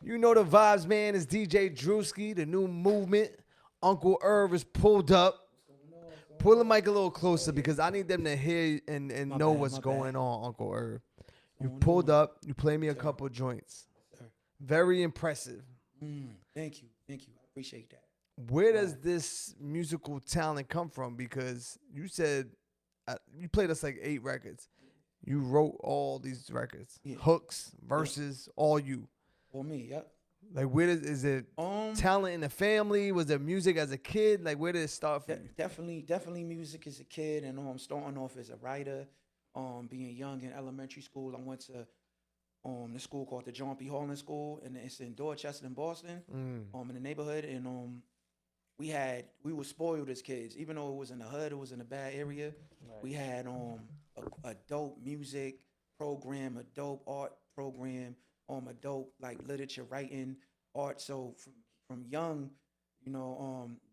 You know the vibes, man. It's DJ Drewski, the new movement. Uncle Irv is pulled up. Pull the mic a little closer because I need them to hear and know what's going on, Uncle Irv. You pulled up. You played me a couple joints. Very impressive. Thank you. Thank you. I appreciate that. Where does this musical talent come from? Because you said you played us like 8 records. You wrote all these records. Yeah. Hooks, verses, all you. All me, yep. Like, where is it talent in the family? Was it music as a kid? Like, where did it start from you? Definitely music as a kid, and starting off as a writer. Being young in elementary school, I went to the school called the John P. Harlan School, and it's in Dorchester, in Boston, in the neighborhood, and we were spoiled as kids, even though it was in the hood, it was in a bad area. Right. We had a dope music program, a dope art program. A dope like literature writing, art. So from young,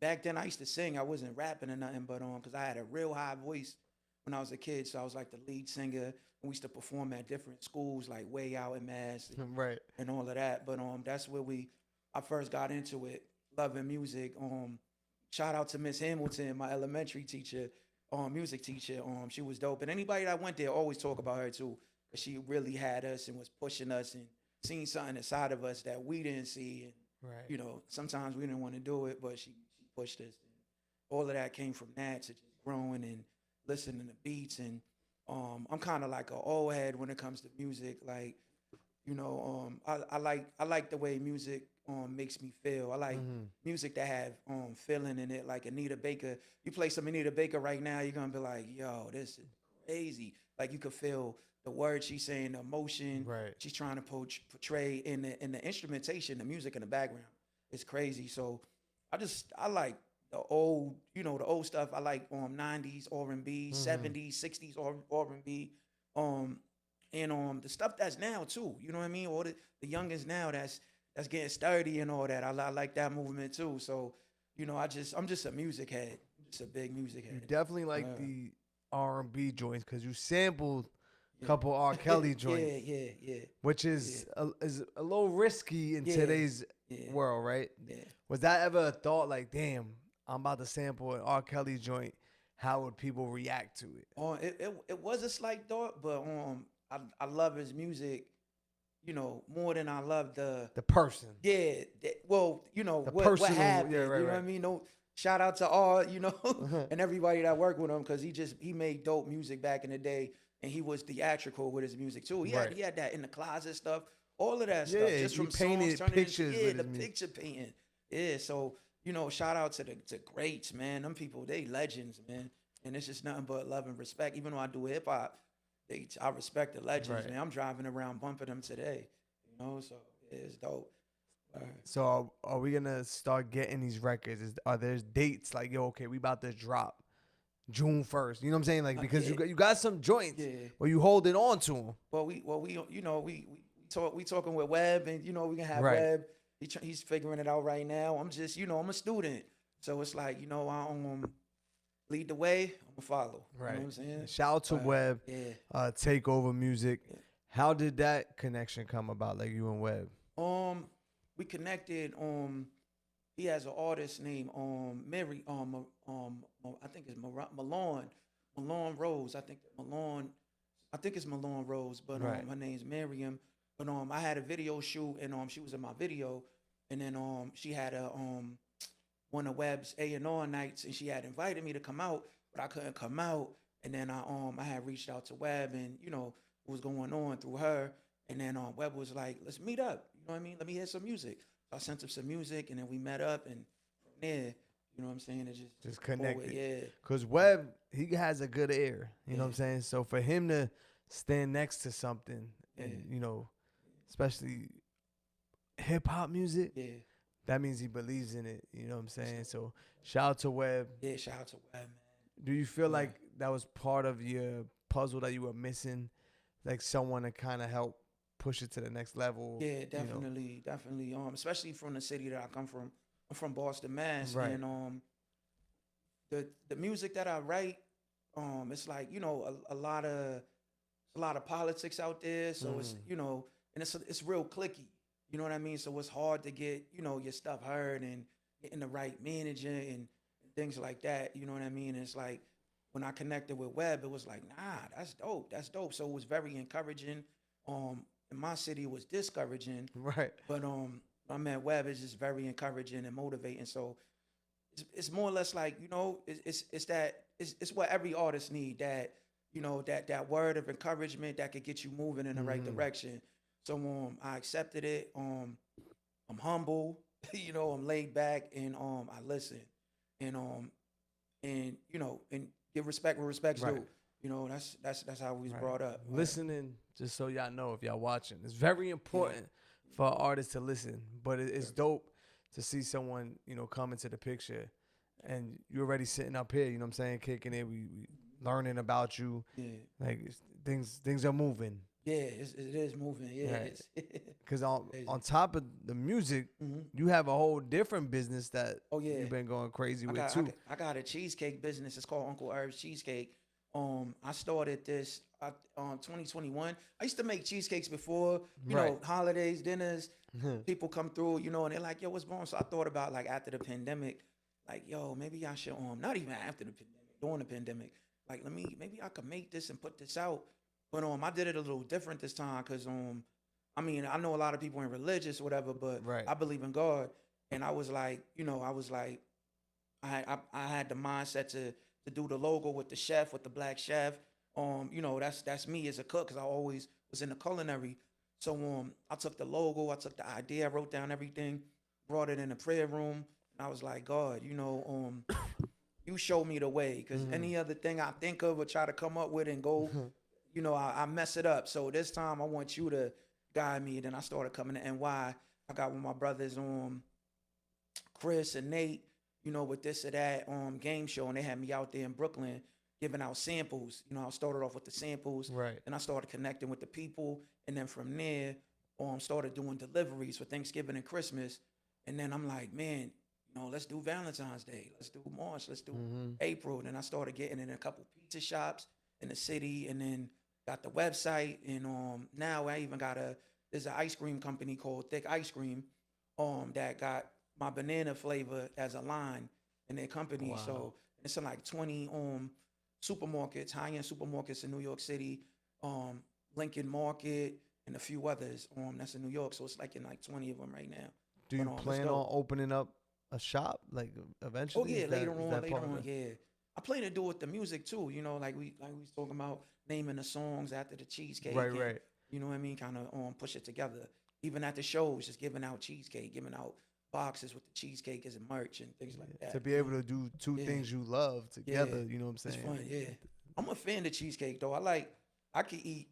back then I used to sing. I wasn't rapping or nothing, but because I had a real high voice when I was a kid. So I was like the lead singer. And we used to perform at different schools, like way out in Mass, right, and all of that. But that's where I first got into it, loving music. Shout out to Miss Hamilton, my elementary teacher, music teacher. She was dope, and anybody that went there always talk about her too. But she really had us and was pushing us and seen something inside of us that we didn't see, and right. Sometimes we didn't want to do it, but she pushed us. All of that came from that, to just growing and listening to beats. And I'm kind of like an old head when it comes to music. Like, I like the way music makes me feel. I like music that have feeling in it. Like Anita Baker, you play some Anita Baker right now, you're gonna be like, yo, this is crazy. Like, you could feel the words she's saying, the emotion she's trying to portray in the instrumentation, the music in the background. It's crazy. So I like the old, the old stuff. I like 90s R&B, 70s, 60s R&B, and the stuff that's now too. You know what I mean? All the youngins now that's getting sturdy and all that. I like that movement too. So I'm just a music head. Just a big music head. You definitely like the R&B joints because you sampled couple R. Kelly joints, yeah, which is a little risky in today's world, right? Yeah. Was that ever a thought, like, damn, I'm about to sample an R. Kelly joint? How would people react to it? It was a slight thought, but I love his music, more than I love the person. Yeah, what happened? Yeah, right, you know what I mean? No, shout out to R, and everybody that worked with him, because he made dope music back in the day. And he was theatrical with his music too. He had that in the closet stuff, all of that stuff. Just from painted songs, pictures. The picture painting. Yeah, so shout out to the greats, man. Them people, they legends, man. And it's just nothing but love and respect. Even though I do hip hop, I respect the legends, man. I'm driving around bumping them today, So it's dope. So are we gonna start getting these records? Are there dates like, yo, okay, we about to drop June 1st, you know what I'm saying? Like, because you got some joints where you holding on to them. Well, we talking with Webb, and we can have Webb. He's figuring it out right now. I'm just, I'm a student, so it's like, I lead the way, I'm gonna follow. Right. You know what I'm saying? Shout out to Webb. Takeover Music. Yeah. How did that connection come about? Like, you and Webb? We connected. He has an artist named Mary. I think it's Malone Rose. I think it's Malone Rose, but her name's Miriam. But I had a video shoot, and she was in my video, and then she had a one of Webb's A&R nights, and she had invited me to come out, but I couldn't come out. And then I had reached out to Webb, and what was going on through her, and then Webb was like, let's meet up. You know what I mean? Let me hear some music. So I sent him some music, and then we met up, and from there, you know what I'm saying? It just connected. Yeah. Because Webb, he has a good ear. You know what I'm saying? So for him to stand next to something, and especially hip hop music, that means he believes in it. You know what I'm saying? So shout out to Webb. Yeah, shout out to Webb, man. Do you feel like that was part of your puzzle that you were missing, like someone to kind of help push it to the next level? Yeah, definitely. Especially from the city that I come from. I'm from Boston, Mass. Right. And the music that I write, it's like, a lot of politics out there. So it's, and it's real clicky. You know what I mean? So it's hard to get, your stuff heard and getting the right manager and things like that. You know what I mean? It's like when I connected with Webb, it was like, nah, that's dope. That's dope. So it was very encouraging. In my city, it was discouraging. Right. But I met Webb is just very encouraging and motivating. So it's more or less like, it's what every artist need, that, that word of encouragement that could get you moving in the right direction. So I accepted it. I'm humble, I'm laid back, and I listen, and and give respect where respect's due. That's how we was brought up. Listening, just so y'all know if y'all watching, it's very important for artists to listen. But it's dope to see someone come into the picture, and you're already sitting up here. You know what I'm saying, kicking it. We learning about you. Yeah, like things are moving. Yeah, it is moving. Yeah, because on top of the music, you have a whole different business that you've been going crazy with too. I got a cheesecake business. It's called Uncle Irv's Cheesecake. I started this 2021. I used to make cheesecakes before, holidays, dinners. People come through, and they're like, "Yo, what's wrong?" So I thought about, like, after the pandemic, like, yo, maybe I should not even after the pandemic, during the pandemic, like, maybe I could make this and put this out. But I did it a little different this time because I know a lot of people ain't religious or whatever, but I believe in God, and I was like, I had the mindset to do the logo with the chef, with the black chef. That's me as a cook, because I always was in the culinary. So I took the logo, I took the idea, I wrote down everything, brought it in the prayer room, and I was like, God, you show me the way, because any other thing I think of or try to come up with and go. I mess it up. So this time I want you to guide me. Then I started coming to NY. I got with my brothers, Chris and Nate, with this or that game show, and they had me out there in Brooklyn giving out samples. I started off with the samples, right? And I started connecting with the people, and then from there, started doing deliveries for Thanksgiving and Christmas. And then I'm like, man, let's do Valentine's Day, let's do March, let's do April. Then I started getting in a couple pizza shops in the city, and then got the website, and now I even got there's an ice cream company called Thick Ice Cream that got my banana flavor as a line in their company. Wow. So it's in like 20 supermarkets, high-end supermarkets in New York City, Lincoln Market, and a few others that's in New York. So it's like in like 20 of them right now. Do you plan on opening up a shop like eventually? Oh yeah, later on, yeah. I plan to do it with the music too, like we was talking about naming the songs after the cheesecake. Right. You know what I mean? Kind of push it together. Even at the shows, just giving out cheesecake, giving out boxes with the cheesecake as a merch and things like that. To be able to do two things you love together, you know what I'm saying? It's fun, yeah. I'm a fan of cheesecake though. I could eat,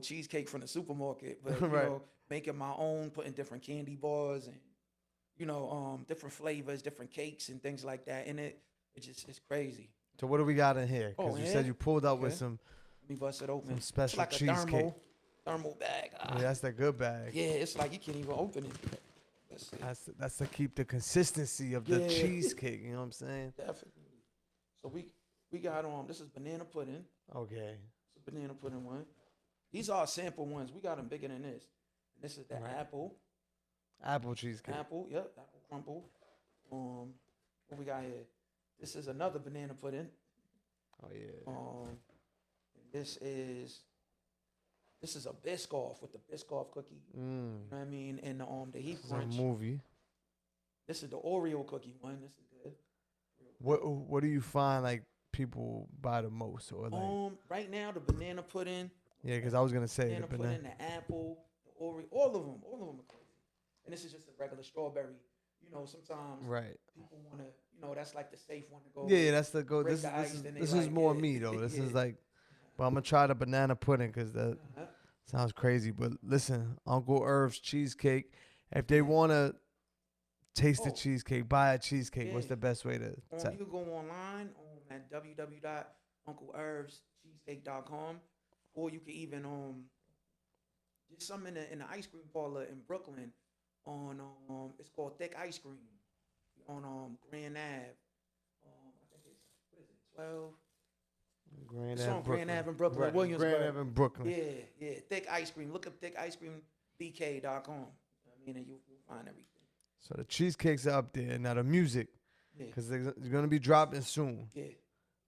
cheesecake from the supermarket, but making my own, putting different candy bars and different flavors, different cakes and things like that in it. It's crazy. So what do we got in here? Because you said you pulled up with some. Let me bust it open. Some special like cheesecake. Thermal bag. Yeah, that's the good bag. Yeah, it's like you can't even open it. That's to keep the consistency of the cheesecake. You know what I'm saying? Definitely. So we got this is banana pudding. Okay. It's a banana pudding one. These are sample ones. We got them bigger than this. And this is the apple. Apple cheesecake. Apple crumble. What we got here? This is another banana pudding. Oh yeah. This is a Biscoff with the Biscoff cookie. You know what I mean? And the Heat Crunch. A movie. This is the Oreo cookie one. This is good. What do you find like people buy the most, or like? Right now the banana pudding. Yeah, because I was gonna say banana pudding, the apple, the Oreo, all of them are crazy. And this is just a regular strawberry. Sometimes people want to, that's like the safe one to go. Yeah, that's the go. This is more me though. This is like, but I'm gonna try the banana pudding because that sounds crazy. But listen, Uncle Irv's Cheesecake. If they wanna taste the cheesecake, buy a cheesecake. What's the best way to? You can go online at www.uncleirvscheesecake.com, or you can even get some in the ice cream parlor in Brooklyn. It's called Thick Ice Cream on Grand Ave. I think it's 12. Grand Ave, Grand Ave in Brooklyn, right. Williamsburg. Grand Ave in Brooklyn. Yeah. Thick Ice Cream. Look up thickicecreambk.com. and then you'll find everything. So the Cheesecakes are up there. Now the music, Yeah. because they're going to be dropping soon. Yeah.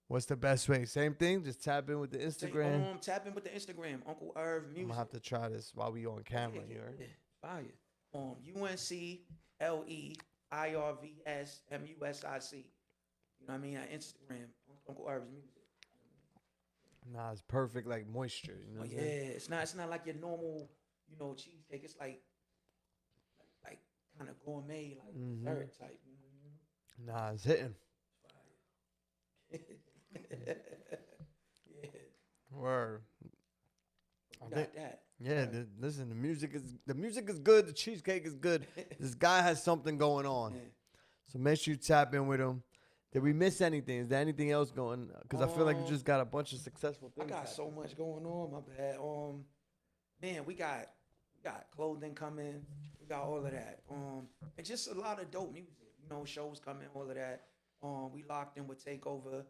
What's the best way? Same thing? Just tap in with the Instagram? Tap in with the Instagram, Uncle Irv I'm Music. going to have to try this while we on camera. Yeah, You heard? yeah. Fire. UNCLEIRV'S MUSIC. You know what I mean? On Instagram, Uncle Irv's Music. Nah, it's perfect, like moisture. You know what I'm saying? It's not like your normal, cheesecake. It's like kind of gourmet, like dessert type. You know what I mean? Nah, it's hitting. Yeah. Word. Got that. Yeah, listen, the music is good. The cheesecake is good. This guy has something going on. Yeah. So make sure you tap in with him. Did we miss anything? Is there anything else going? Because I feel like you just got a bunch of successful I things. got so much going on. My bad. Man, we got clothing coming. We got all of that. And just a lot of dope music. Shows coming, all of that. We locked in with Takeover.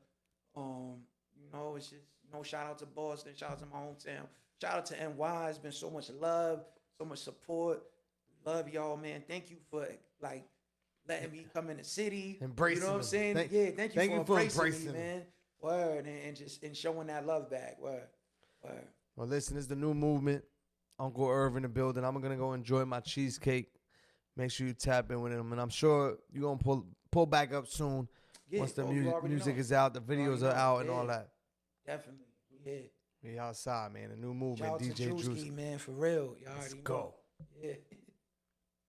It's just shout out to Boston. Shout out to my hometown. Shout out to NY. It's been so much love, so much support. Love y'all, man. Thank you for letting me come in the city. Embracing You know what I'm saying? Thank you for embracing me, man. Word, and showing that love back. Word. Well, listen, it's the new movement. Uncle Irv in the building. I'm gonna go enjoy my cheesecake. Make sure you tap in with him, and I'm sure you're gonna pull back up soon once the music is out, the videos are out, and all that. Definitely, yeah. We outside, man. A new movement, Shout out DJ to Drewski, Drewski. man, for real. Y'all Let's already go. know. Yeah.